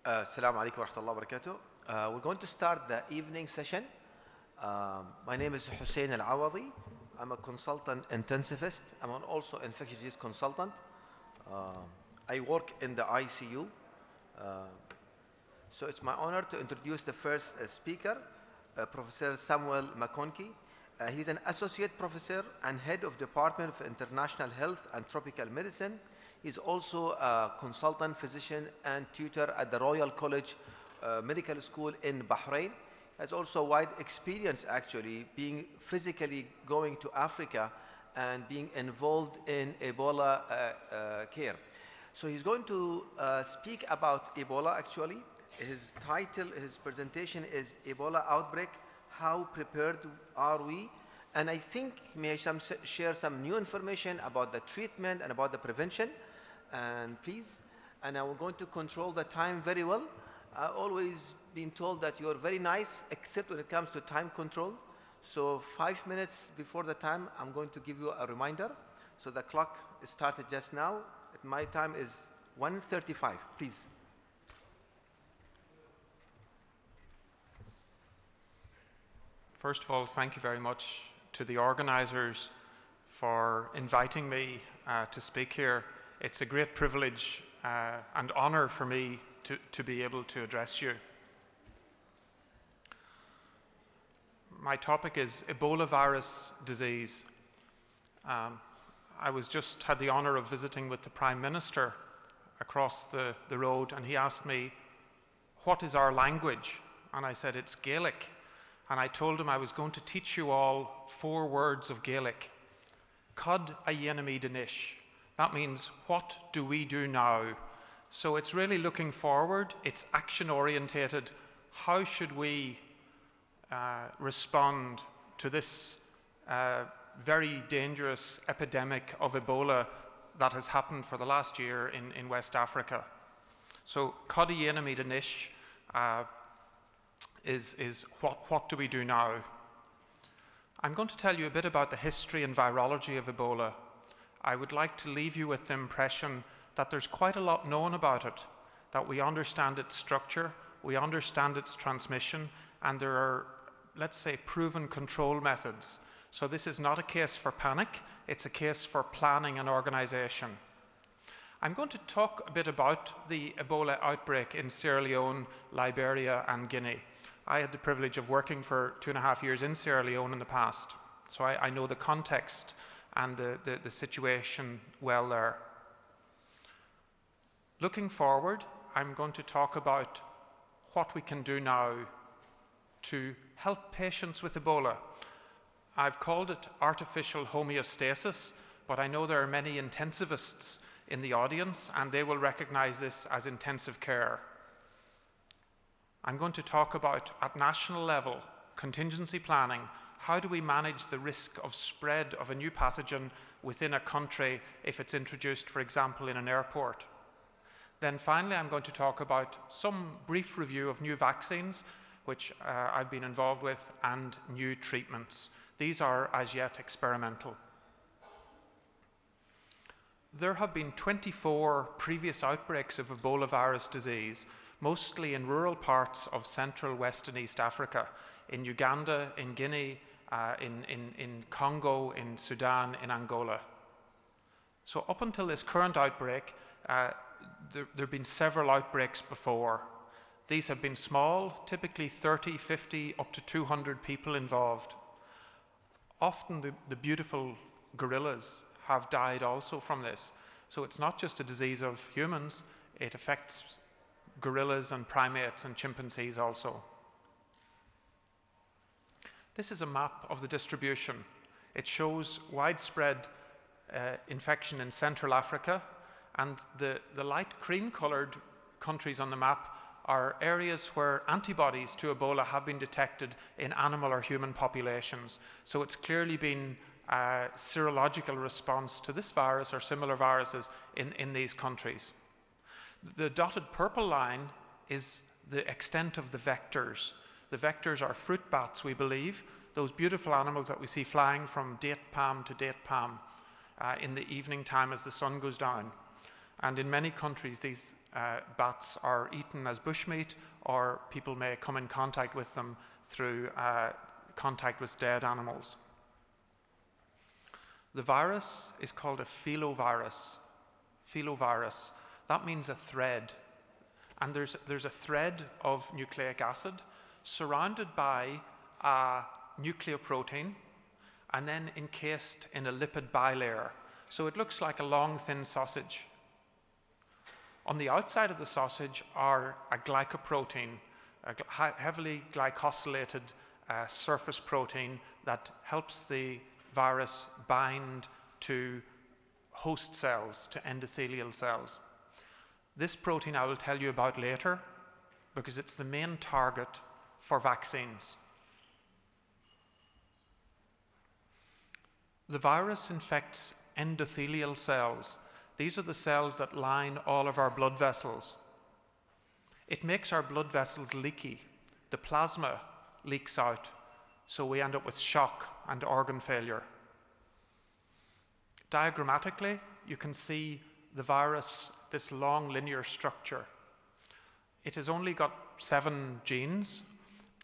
Assalamu alaikum wa rahmatullahi wa barakatuh. We're going to start the evening session. My name is Hussein Al-Awadi. I'm a consultant intensivist. I'm also infectious disease consultant. I work in the ICU. So it's my honor to introduce the first speaker, Professor Samuel McConkie. He's an associate professor and head of Department of International Health and Tropical Medicine. He's also a consultant physician and tutor at the Royal College Medical School in Bahrain. He has also wide experience actually being physically going to Africa and being involved in Ebola care. So he's going to speak about Ebola actually. His title, his presentation is Ebola Outbreak, How Prepared Are We? And I think he may share some new information about the treatment and about the prevention. And please, and I'm going to control the time very well. I've always been told that you're very nice, except when it comes to time control. So 5 minutes before the time, I'm going to give you a reminder. So the clock started just now. My time is 1:35, please. First of all, thank you very much to the organizers for inviting me to speak here. It's a great privilege and honor for me to be able to address you. My topic is Ebola virus disease. I had the honor of visiting with the Prime Minister across the road, and he asked me, what is our language? And I said, it's Gaelic. And I told him I was going to teach you all 4 words of Gaelic. Cod a dhéanamh dinish. That means, what do we do now? So it's really looking forward, it's action orientated. How should we respond to this very dangerous epidemic of Ebola that has happened for the last year in West Africa? So Cod a dhéanamh dinish is what do we do now? I'm going to tell you a bit about the history and virology of Ebola. I would like to leave you with the impression that there's quite a lot known about it, that we understand its structure, we understand its transmission, and there are, let's say, proven control methods. So this is not a case for panic, it's a case for planning and organization. I'm going to talk a bit about the Ebola outbreak in Sierra Leone, Liberia, and Guinea. I had the privilege of working for 2.5 years in Sierra Leone in the past, so I know the context and the situation well there. Looking forward, I'm going to talk about what we can do now to help patients with Ebola. I've called it artificial homeostasis, but I know there are many intensivists in the audience, and they will recognize this as intensive care. I'm going to talk about, at national level, contingency planning. How do we manage the risk of spread of a new pathogen within a country if it's introduced, for example, in an airport? Then finally, I'm going to talk about some brief review of new vaccines, which I've been involved with, and new treatments. These are as yet experimental. There have been 24 previous outbreaks of Ebola virus disease, mostly in rural parts of Central, West and East Africa, in Uganda, in Guinea, in Congo, in Sudan, in Angola. So up until this current outbreak, there have been several outbreaks before. These have been small, typically 30, 50, up to 200 people involved. Often the beautiful gorillas have died also from this. So it's not just a disease of humans, it affects gorillas and primates and chimpanzees also. This is a map of the distribution. It shows widespread infection in Central Africa, and the light cream-colored countries on the map are areas where antibodies to Ebola have been detected in animal or human populations. So it's clearly been a serological response to this virus or similar viruses in these countries. The dotted purple line is the extent of the vectors. The vectors are fruit bats, we believe, those beautiful animals that we see flying from date palm to date palm in the evening time as the sun goes down. And in many countries, these bats are eaten as bushmeat, or people may come in contact with them through contact with dead animals. The virus is called a filovirus. Filovirus. That means a thread. And there's a thread of nucleic acid surrounded by a nucleoprotein and then encased in a lipid bilayer. So it looks like a long, thin sausage. On the outside of the sausage are a glycoprotein, a heavily glycosylated surface protein that helps the virus bind to host cells, to endothelial cells. This protein I will tell you about later because it's the main target for vaccines. The virus infects endothelial cells. These are the cells that line all of our blood vessels. It makes our blood vessels leaky. The plasma leaks out, so we end up with shock and organ failure. Diagrammatically, you can see the virus, this long linear structure. It has only got 7 genes.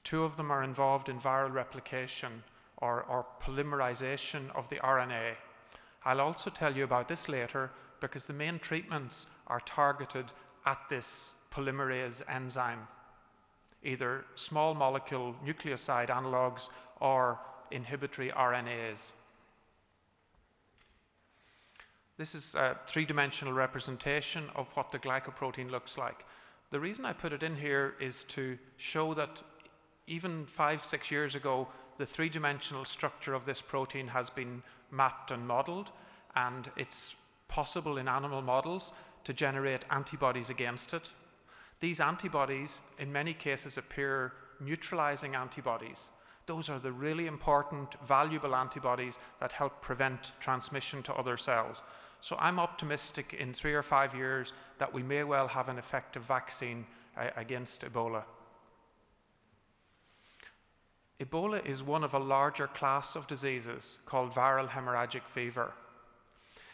2 of them are involved in viral replication or polymerization of the RNA. I'll also tell you about this later because the main treatments are targeted at this polymerase enzyme, either small molecule nucleoside analogues or inhibitory RNAs. This is a 3-dimensional representation of what the glycoprotein looks like. The reason I put it in here is to show that even 5-6 years ago, the 3-dimensional structure of this protein has been mapped and modeled, and it's possible in animal models to generate antibodies against it. These antibodies, in many cases, appear neutralizing antibodies. Those are the really important, valuable antibodies that help prevent transmission to other cells. So I'm optimistic in 3 or 5 years that we may well have an effective vaccine against Ebola. Ebola is one of a larger class of diseases called viral hemorrhagic fever.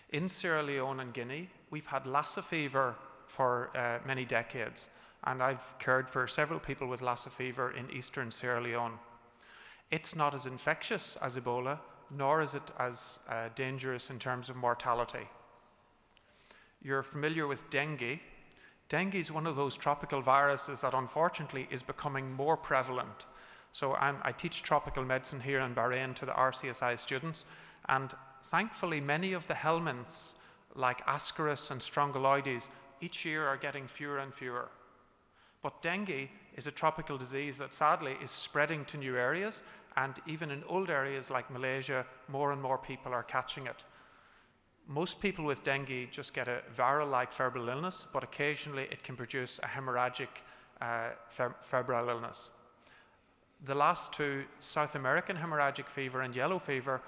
In Sierra Leone and Guinea, we've had Lassa fever for many decades, and I've cared for several people with Lassa fever in eastern Sierra Leone. It's not as infectious as Ebola, nor is it as dangerous in terms of mortality. You're familiar with dengue. Dengue is one of those tropical viruses that unfortunately is becoming more prevalent. So I teach tropical medicine here in Bahrain to the RCSI students, and thankfully many of the helminths like Ascaris and Strongyloides each year are getting fewer and fewer. But dengue is a tropical disease that sadly is spreading to new areas, and even in old areas like Malaysia, more and more people are catching it. Most people with dengue just get a viral-like febrile illness, but occasionally it can produce a hemorrhagic febrile illness. The last 2, South American hemorrhagic fever and yellow fever,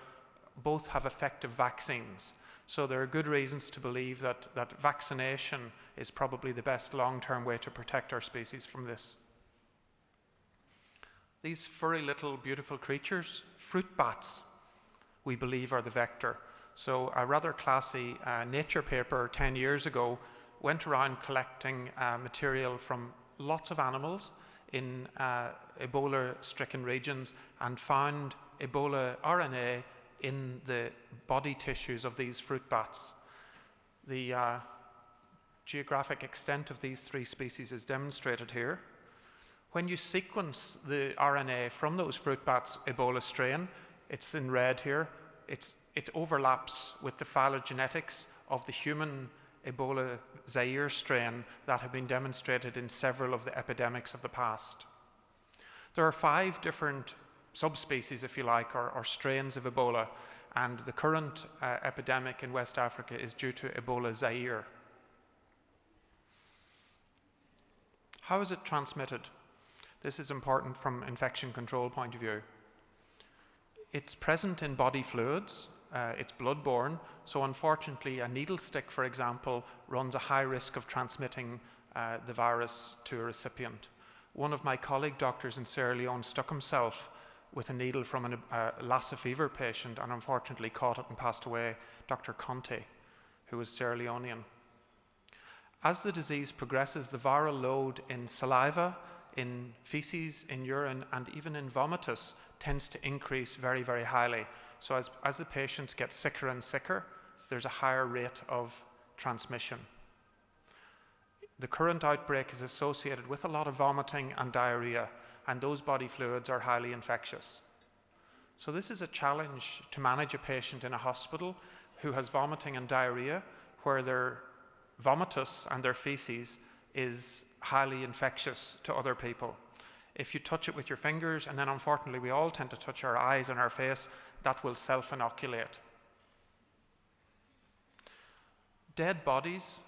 both have effective vaccines. So there are good reasons to believe that vaccination is probably the best long-term way to protect our species from this. These furry little beautiful creatures, fruit bats, we believe are the vector. So a rather classy Nature paper 10 years ago went around collecting material from lots of animals in Ebola-stricken regions and found Ebola RNA in the body tissues of these fruit bats. The geographic extent of these 3 species is demonstrated here. When you sequence the RNA from those fruit bats' Ebola strain, it's in red here, it overlaps with the phylogenetics of the human Ebola Zaire strain that have been demonstrated in several of the epidemics of the past. There are 5 different subspecies, if you like, or strains of Ebola, and the current epidemic in West Africa is due to Ebola Zaire. How is it transmitted? This is important from infection control point of view. It's present in body fluids, it's blood-borne, so unfortunately a needle stick, for example, runs a high risk of transmitting the virus to a recipient. One of my colleague doctors in Sierra Leone stuck himself with a needle from a Lassa fever patient and unfortunately caught it and passed away, Dr. Conte, who was Sierra Leonean. As the disease progresses, the viral load in saliva, in feces, in urine, and even in vomitus tends to increase very, very highly. So as the patients get sicker and sicker, there's a higher rate of transmission. The current outbreak is associated with a lot of vomiting and diarrhea, and those body fluids are highly infectious. So this is a challenge to manage a patient in a hospital who has vomiting and diarrhea, where their vomitus and their feces is highly infectious to other people. If you touch it with your fingers, and then unfortunately we all tend to touch our eyes and our face, that will self-inoculate. Dead bodies,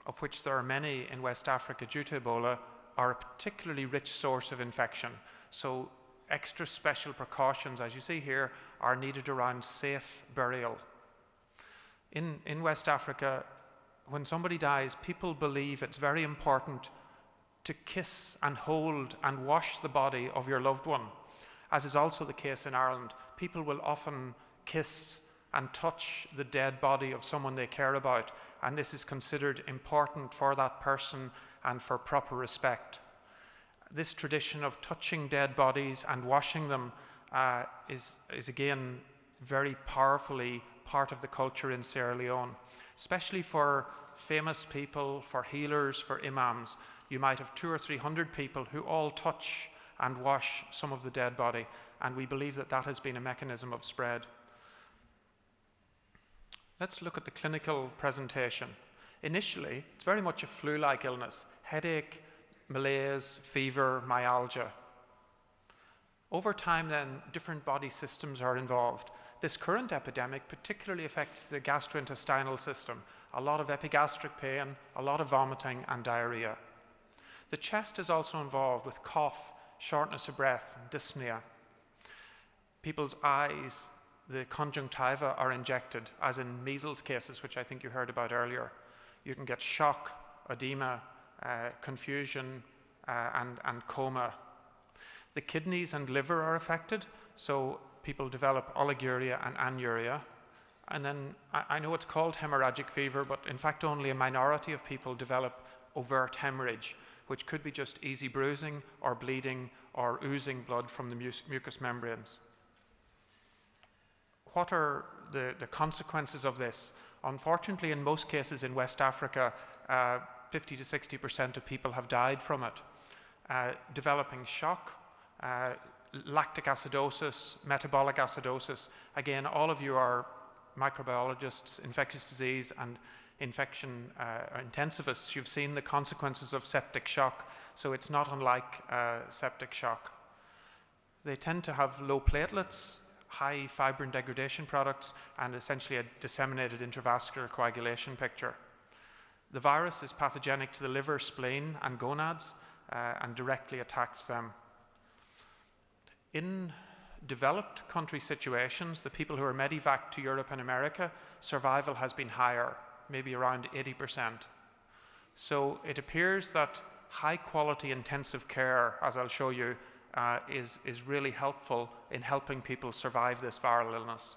of which there are many in West Africa due to Ebola, are a particularly rich source of infection. So extra special precautions, as you see here, are needed around safe burial. In West Africa, when somebody dies, people believe it's very important to kiss and hold and wash the body of your loved one. As is also the case in Ireland, people will often kiss and touch the dead body of someone they care about, and this is considered important for that person and for proper respect. This tradition of touching dead bodies and washing them is again very powerfully part of the culture in Sierra Leone, especially for famous people, for healers, for imams. You might have 200 or 300 people who all touch and wash some of the dead body, and we believe that that has been a mechanism of spread. Let's look at the clinical presentation. Initially, it's very much a flu-like illness: headache, malaise, fever, myalgia. Over time then, different body systems are involved. This current epidemic particularly affects the gastrointestinal system. A lot of epigastric pain, a lot of vomiting and diarrhea. The chest is also involved with cough, shortness of breath, and dyspnea. People's eyes, the conjunctiva, are injected, as in measles cases, which I think you heard about earlier. You can get shock, edema, confusion, and coma. The kidneys and liver are affected, so people develop oliguria and anuria. And then I know it's called hemorrhagic fever, but in fact only a minority of people develop overt hemorrhage, which could be just easy bruising or bleeding or oozing blood from the mucous membranes. What are the consequences of this? Unfortunately, in most cases in West Africa, 50 to 60% of people have died from it. Developing shock, lactic acidosis, metabolic acidosis. Again, all of you are microbiologists, infectious disease and infection intensivists. You've seen the consequences of septic shock, so it's not unlike septic shock. They tend to have low platelets, high fibrin degradation products, and essentially a disseminated intravascular coagulation picture. The virus is pathogenic to the liver, spleen, and gonads, and directly attacks them. In developed country situations, the people who are medevac to Europe and America, survival has been higher, maybe around 80%. So it appears that high quality intensive care, as I'll show you, is really helpful in helping people survive this viral illness.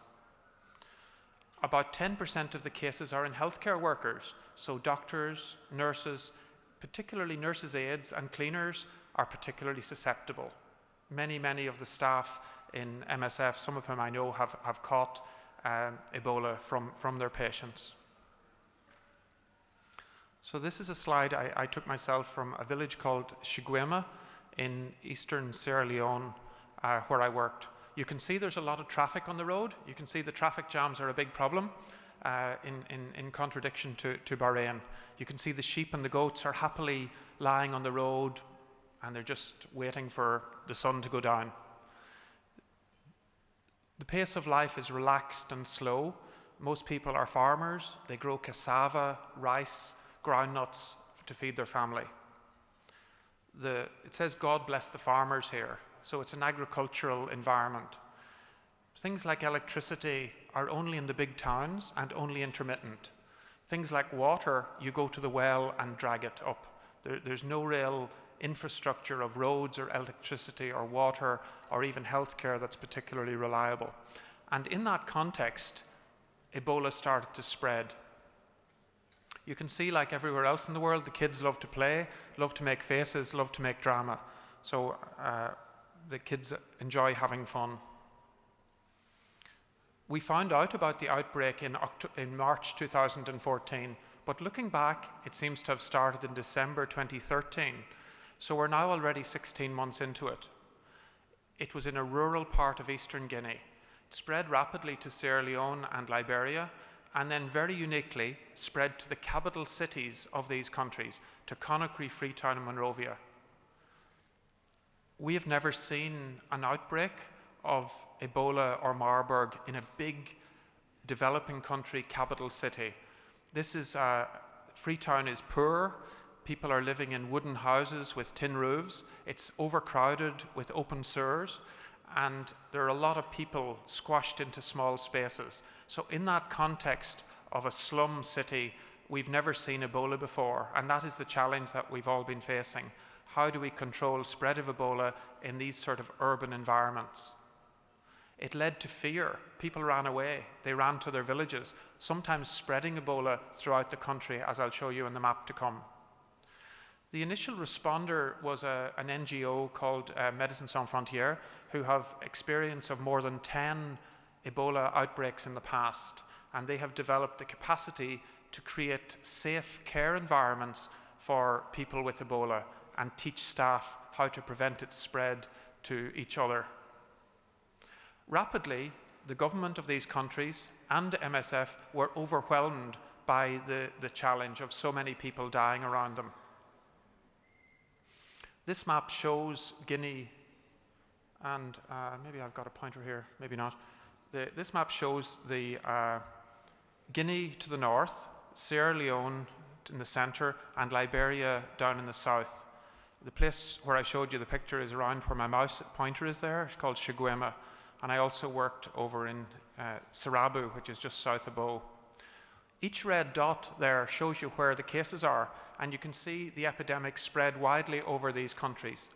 About 10% of the cases are in healthcare workers, so doctors, nurses, particularly nurses' aides and cleaners, are particularly susceptible. Many of the staff in MSF, some of whom I know have caught Ebola from their patients. So this is a slide I took myself from a village called Shigwema in eastern Sierra Leone, where I worked. You can see there's a lot of traffic on the road. You can see the traffic jams are a big problem in contradiction to Bahrain. You can see the sheep and the goats are happily lying on the road and they're just waiting for the sun to go down. The pace of life is relaxed and slow. Most people are farmers. They grow cassava, rice, groundnuts to feed their family. It says God bless the farmers here, so it's an agricultural environment. Things like electricity are only in the big towns and only intermittent. Things like water, you go to the well and drag it up. There's no real infrastructure of roads or electricity or water or even healthcare that's particularly reliable. And in that context, Ebola started to spread. You can see, like everywhere else in the world, the kids love to play, love to make faces, love to make drama. So the kids enjoy having fun. We found out about the outbreak in March 2014, but looking back, it seems to have started in December 2013. So we're now already 16 months into it. It was in a rural part of eastern Guinea. It spread rapidly to Sierra Leone and Liberia, and then very uniquely spread to the capital cities of these countries, to Conakry, Freetown, and Monrovia. We have never seen an outbreak of Ebola or Marburg in a big developing country capital city. This is, Freetown is poor. People are living in wooden houses with tin roofs. It's overcrowded with open sewers, and there are a lot of people squashed into small spaces. So in that context of a slum city, we've never seen Ebola before, and that is the challenge that we've all been facing. How do we control spread of Ebola in these sort of urban environments? It led to fear. People ran away. They ran to their villages, sometimes spreading Ebola throughout the country, as I'll show you in the map to come. The initial responder was an NGO called Médecins Sans Frontières, who have experience of more than 10 Ebola outbreaks in the past, and they have developed the capacity to create safe care environments for people with Ebola and teach staff how to prevent its spread to each other. Rapidly, the government of these countries and MSF were overwhelmed by the challenge of so many people dying around them. This map shows Guinea, and maybe I've got a pointer here, maybe not. This map shows the Guinea to the north, Sierra Leone in the center, and Liberia down in the south. The place where I showed you the picture is around where my mouse pointer is there. It's called Chiguema. And I also worked over in Sarabu, which is just south of Bo. Each red dot there shows you where the cases are, and you can see the epidemic spread widely over these countries.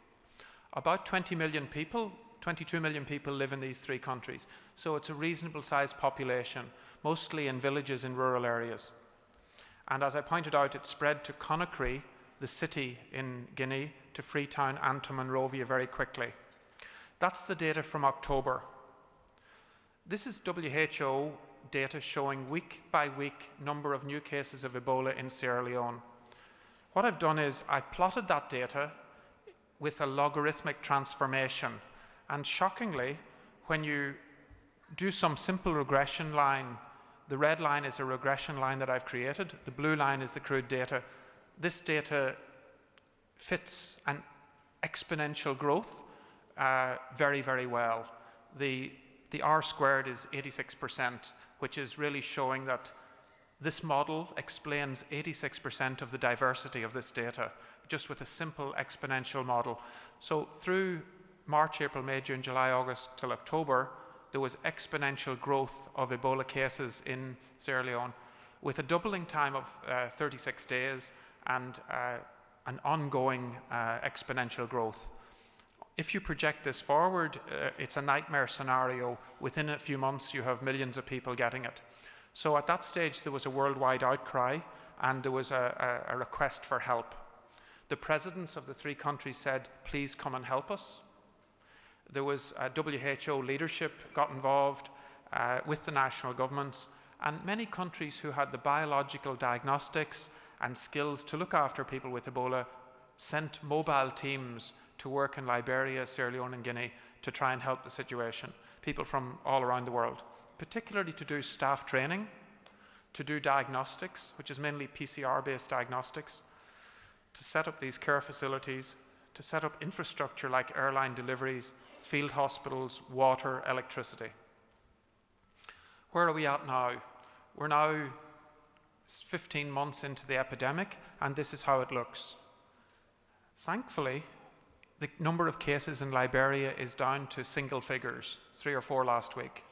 About 20 million people, 22 million people live in these three countries. So it's a reasonable sized population, mostly in villages in rural areas. And as I pointed out, it spread to Conakry, the city in Guinea, to Freetown and to Monrovia very quickly. That's the data from October. This is WHO data showing week by week number of new cases of Ebola in Sierra Leone. What I've done is I plotted that data with a logarithmic transformation. And shockingly, when you do some simple regression line, the red line is a regression line that I've created, the blue line is the crude data. This data fits an exponential growth very, very well. The R squared is 86%, which is really showing that this model explains 86% of the diversity of this data, just with a simple exponential model. So through March, April, May, June, July, August till October, there was exponential growth of Ebola cases in Sierra Leone, with a doubling time of 36 days and an ongoing exponential growth. If you project this forward, it's a nightmare scenario. Within a few months, you have millions of people getting it. So at that stage, there was a worldwide outcry, and there was a request for help. The presidents of the three countries said, please come and help us. There was WHO leadership got involved with the national governments, and many countries who had the biological diagnostics and skills to look after people with Ebola sent mobile teams to work in Liberia, Sierra Leone, and Guinea to try and help the situation. People from all around the world, particularly to do staff training, to do diagnostics, which is mainly PCR-based diagnostics, to set up these care facilities, to set up infrastructure like airline deliveries, field hospitals, water, electricity. Where are we at now? We're now 15 months into the epidemic, and this is how it looks. Thankfully, the number of cases in Liberia is down to single figures, 3 or 4 last week.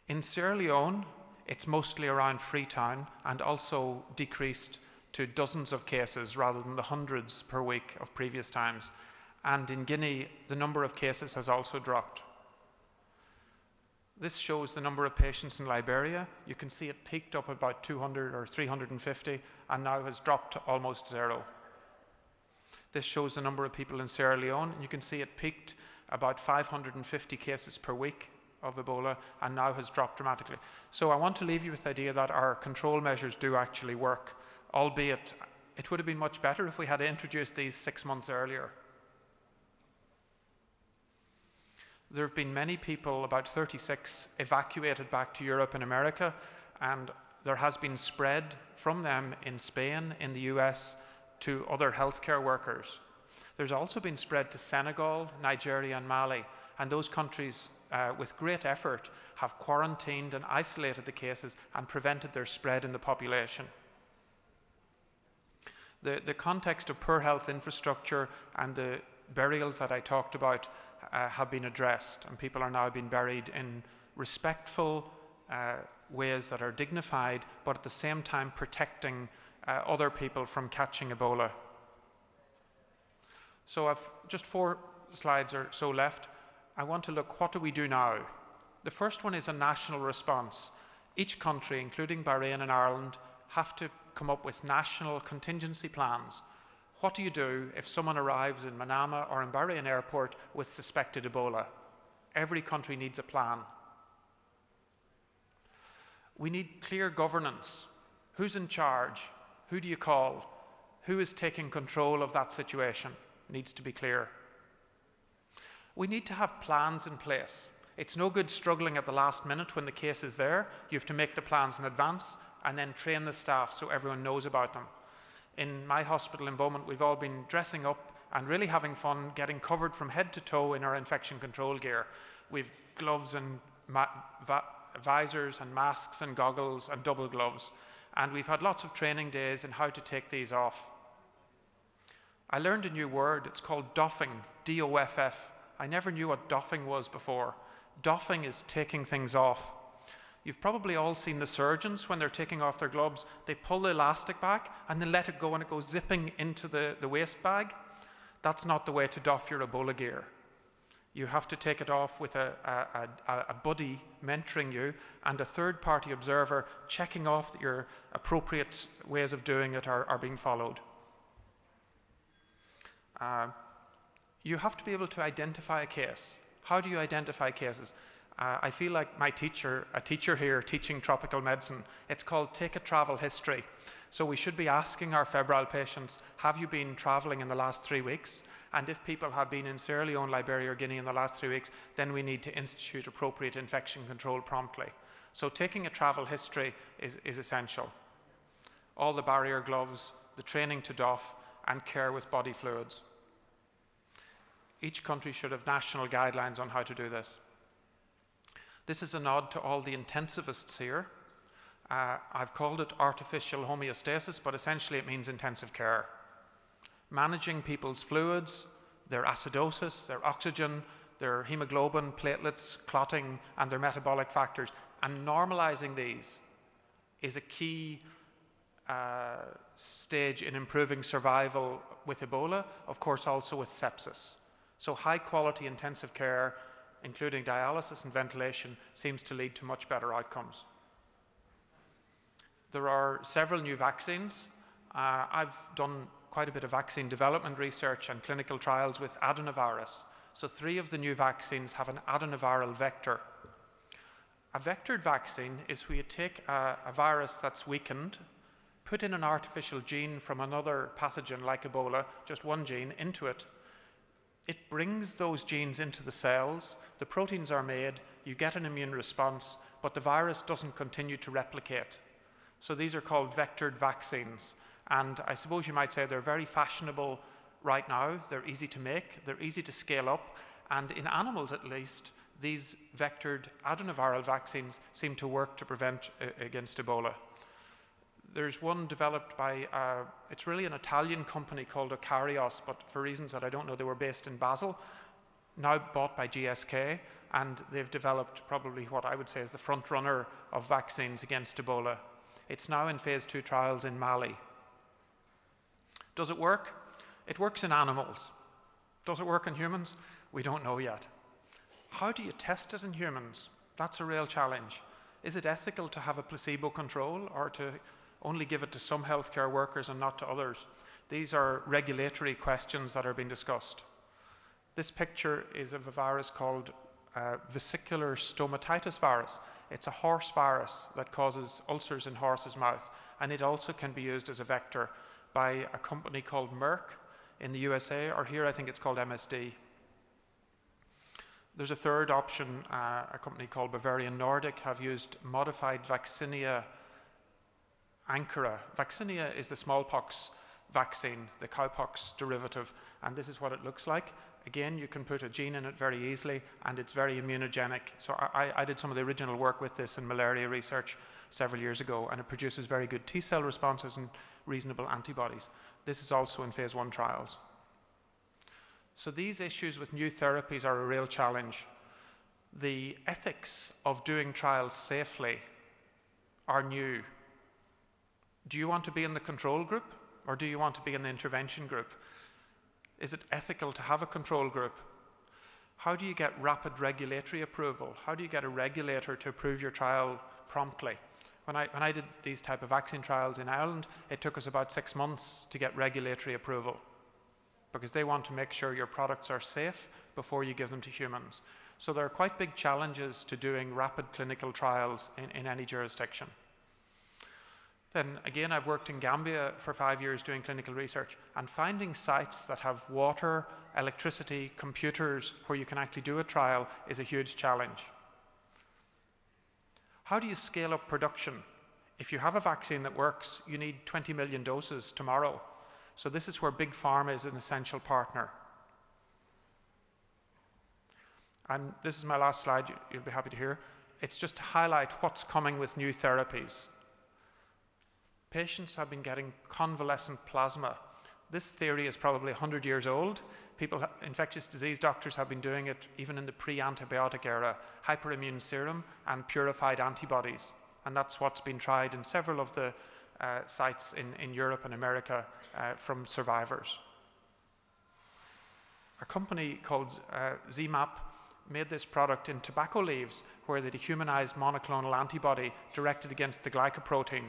In Sierra Leone, it's mostly around Freetown and also decreased to dozens of cases rather than the hundreds per week of previous times. And in Guinea, the number of cases has also dropped. This shows the number of patients in Liberia. You can see it peaked up about 200 or 350 and now has dropped to almost 0. This shows the number of people in Sierra Leone, and you can see it peaked about 550 cases per week of Ebola and now has dropped dramatically. So I want to leave you with the idea that our control measures do actually work, albeit it would have been much better if we had introduced these 6 months earlier. There have been many people, about 36, evacuated back to Europe and America, and there has been spread from them in Spain, in the US, to other healthcare workers. There's also been spread to Senegal, Nigeria, and Mali, and those countries, with great effort, have quarantined and isolated the cases and prevented their spread in the population. The context of poor health infrastructure and the burials that I talked about have been addressed, and people are now being buried in respectful ways that are dignified, but at the same time protecting other people from catching Ebola. So I've just 4 slides or so left. I want to look, what do we do now? The first one is a national response. Each country, including Bahrain and Ireland, have to come up with national contingency plans. What do you do if someone arrives in Manama or in Bahrain airport with suspected Ebola? Every country needs a plan. We need clear governance. Who's in charge? Who do you call? Who is taking control of that situation? Needs to be clear. We need to have plans in place. It's no good struggling at the last minute when the case is there. You have to make the plans in advance and then train the staff so everyone knows about them. In my hospital in Beaumont, we've all been dressing up and really having fun, getting covered from head to toe in our infection control gear. We've gloves and visors and masks and goggles and double gloves. And we've had lots of training days in how to take these off. I learned a new word. It's called doffing, D-O-F-F. I never knew what doffing was before. Doffing is taking things off. You've probably all seen the surgeons when they're taking off their gloves. They pull the elastic back and then let it go and it goes zipping into the waste bag. That's not the way to doff your Ebola gear. You have to take it off with a buddy mentoring you and a third-party observer checking off that your appropriate ways of doing it are being followed. You have to be able to identify a case. How do you identify cases? I feel like a teacher here teaching tropical medicine. It's called take a travel history. So we should be asking our febrile patients, have you been traveling in the last 3 weeks? And if people have been in Sierra Leone, Liberia, or Guinea in the last 3 weeks, then we need to institute appropriate infection control promptly. So taking a travel history is essential. All the barrier gloves, the training to doff, and care with body fluids. Each country should have national guidelines on how to do this. This is a nod to all the intensivists here. I've called it artificial homeostasis, but essentially it means intensive care. Managing people's fluids, their acidosis, their oxygen, their hemoglobin, platelets, clotting, and their metabolic factors, and normalizing these is a key stage in improving survival with Ebola, of course also with sepsis. So high-quality intensive care, including dialysis and ventilation, seems to lead to much better outcomes. There are several new vaccines. I've done quite a bit of vaccine development research and clinical trials with adenovirus. So 3 of the new vaccines have an adenoviral vector. A vectored vaccine is where you take a virus that's weakened, put in an artificial gene from another pathogen like Ebola, just one gene, into it. It brings those genes into the cells, the proteins are made, you get an immune response, but the virus doesn't continue to replicate. So these are called vectored vaccines. And I suppose you might say they're very fashionable right now. They're easy to make, they're easy to scale up, and in animals at least, these vectored adenoviral vaccines seem to work to prevent against Ebola. There's one developed by, it's really an Italian company called Ocarios, but for reasons that I don't know, they were based in Basel, now bought by GSK, and they've developed probably what I would say is the front runner of vaccines against Ebola. It's now in phase 2 trials in Mali. Does it work? It works in animals. Does it work in humans? We don't know yet. How do you test it in humans? That's a real challenge. Is it ethical to have a placebo control or to only give it to some healthcare workers and not to others? These are regulatory questions that are being discussed. This picture is of a virus called vesicular stomatitis virus. It's a horse virus that causes ulcers in horses' mouth, and it also can be used as a vector by a company called Merck in the USA, or here I think it's called MSD. There's a third option. A company called Bavarian Nordic have used modified vaccinia ankara. Vaccinia is the smallpox vaccine, the cowpox derivative, and this is what it looks like. Again, you can put a gene in it very easily, and it's very immunogenic. So I did some of the original work with this in malaria research several years ago, and it produces very good T-cell responses and reasonable antibodies. This is also in phase 1 trials. So these issues with new therapies are a real challenge. The ethics of doing trials safely are new. Do you want to be in the control group, or do you want to be in the intervention group? Is it ethical to have a control group? How do you get rapid regulatory approval? How do you get a regulator to approve your trial promptly? When I did these type of vaccine trials in Ireland, it took us about 6 months to get regulatory approval, because they want to make sure your products are safe before you give them to humans. So there are quite big challenges to doing rapid clinical trials in any jurisdiction. Then again, I've worked in Gambia for 5 years doing clinical research, and finding sites that have water, electricity, computers where you can actually do a trial is a huge challenge. How do you scale up production? If you have a vaccine that works, you need 20 million doses tomorrow. So this is where Big Pharma is an essential partner. And this is my last slide, you'll be happy to hear. It's just to highlight what's coming with new therapies. Patients have been getting convalescent plasma. This theory is probably 100 years old. Infectious disease doctors have been doing it even in the pre-antibiotic era, hyperimmune serum and purified antibodies. And that's what's been tried in several of the sites in Europe and America from survivors. A company called ZMAP made this product in tobacco leaves, where they dehumanized monoclonal antibody directed against the glycoprotein.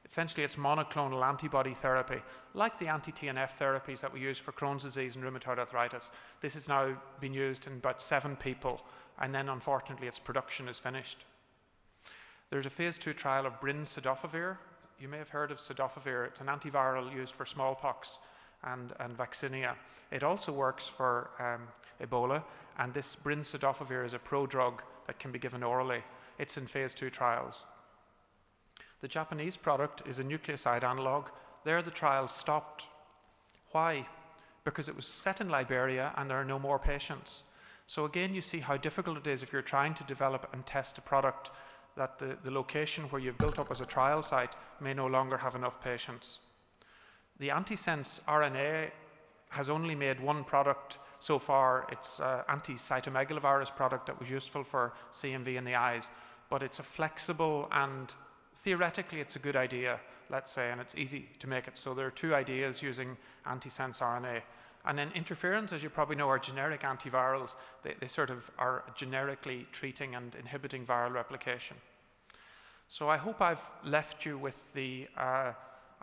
Essentially, it's monoclonal antibody therapy, like the anti-TNF therapies that we use for Crohn's disease and rheumatoid arthritis. This has now been used in about 7 people, and then unfortunately its production is finished. There's a phase 2 trial of brincidofovir. You may have heard of cidofovir. It's an antiviral used for smallpox and vaccinia. It also works for Ebola, and this brincidofovir is a prodrug that can be given orally. It's in phase 2 trials. The Japanese product is a nucleoside analog. There the trials stopped. Why? Because it was set in Liberia and there are no more patients. So again, you see how difficult it is if you're trying to develop and test a product that the location where you've built up as a trial site may no longer have enough patients. The antisense RNA has only made one product so far. It's an anti-cytomegalovirus product that was useful for CMV in the eyes, but it's a flexible and theoretically it's a good idea, let's say, and it's easy to make it. So there are 2 ideas using antisense RNA. And then interferons, as you probably know, are generic antivirals. They sort of are generically treating and inhibiting viral replication. So I hope I've left you with the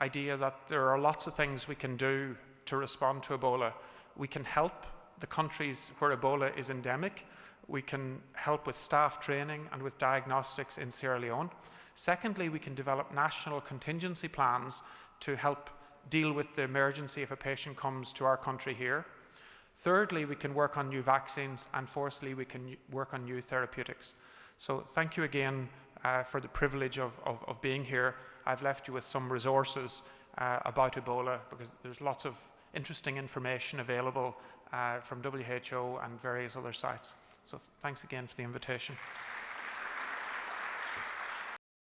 idea that there are lots of things we can do to respond to Ebola. We can help the countries where Ebola is endemic. We can help with staff training and with diagnostics in Sierra Leone. Secondly, we can develop national contingency plans to help deal with the emergency if a patient comes to our country here. Thirdly, we can work on new vaccines, and fourthly, we can work on new therapeutics. So thank you again for the privilege of being here. I've left you with some resources about Ebola, because there's lots of interesting information available from WHO and various other sites. So thanks again for the invitation.